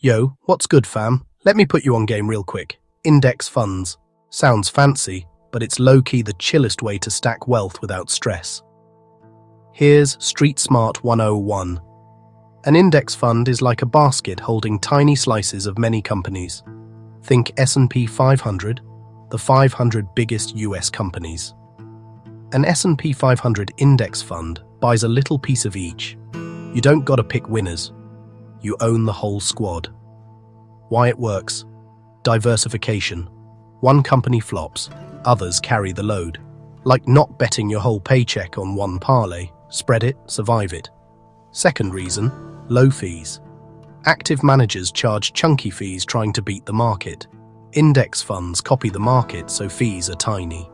Yo, what's good, fam? Let me put you on game real quick. Index funds. Sounds fancy, but it's low-key the chillest way to stack wealth without stress. Here's Street Smart 101. An index fund is like a basket holding tiny slices of many companies. Think S&P 500, the 500 biggest US companies. An S&P 500 index fund buys a little piece of each. You don't gotta pick winners. You own the whole squad. Why it works? Diversification. One company flops, others carry the load. Like not betting your whole paycheck on one parlay. Spread it, survive it. Second reason, low fees. Active managers charge chunky fees trying to beat the market. Index funds copy the market, so fees are tiny.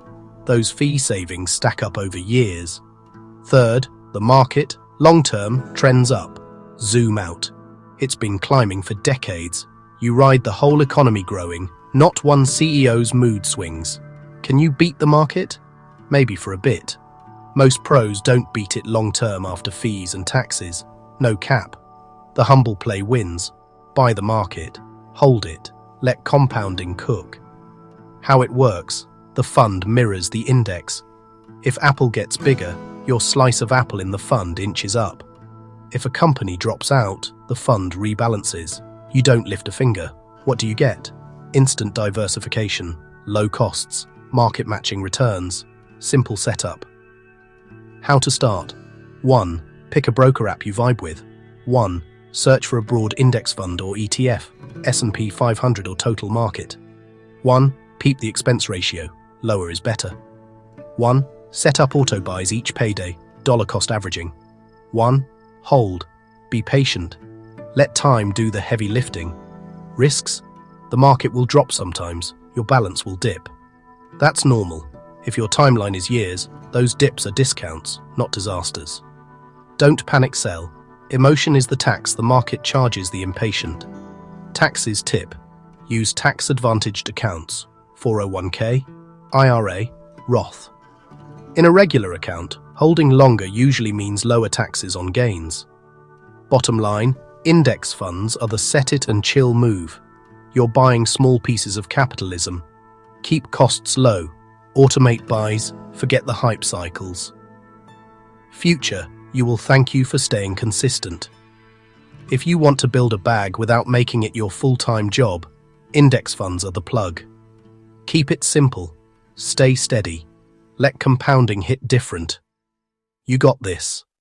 Those fee savings stack up over years. Third, the market, long-term, trends up. Zoom out. It's been climbing for decades. You ride the whole economy growing, not one CEO's mood swings. Can you beat the market? Maybe for a bit. Most pros don't beat it long-term after fees and taxes. No cap. The humble play wins. Buy the market. Hold it. Let compounding cook. How it works. The fund mirrors the index. If Apple gets bigger, your slice of apple in the fund inches up. If a company drops out, the fund rebalances. You don't lift a finger. What do you get? Instant diversification, low costs, market-matching returns, simple setup. How to start? 1. Pick a broker app you vibe with. 1. Search for a broad index fund or ETF, S&P 500 or total market. 1. Peep the expense ratio. Lower is better. 1. Set up auto buys each payday, dollar cost averaging. 1. Hold. Be patient. Let time do the heavy lifting. Risks? The market will drop sometimes. Your balance will dip. That's normal. If your timeline is years, those dips are discounts, not disasters. Don't panic sell. Emotion is the tax the market charges the impatient. Taxes tip. Use tax-advantaged accounts. 401k, IRA, Roth. In a regular account, holding longer usually means lower taxes on gains. Bottom line, index funds are the set-it-and-chill move. You're buying small pieces of capitalism. Keep costs low. Automate buys. Forget the hype cycles. Future, you will thank you for staying consistent. If you want to build a bag without making it your full-time job, index funds are the plug. Keep it simple. Stay steady. Let compounding hit different. You got this.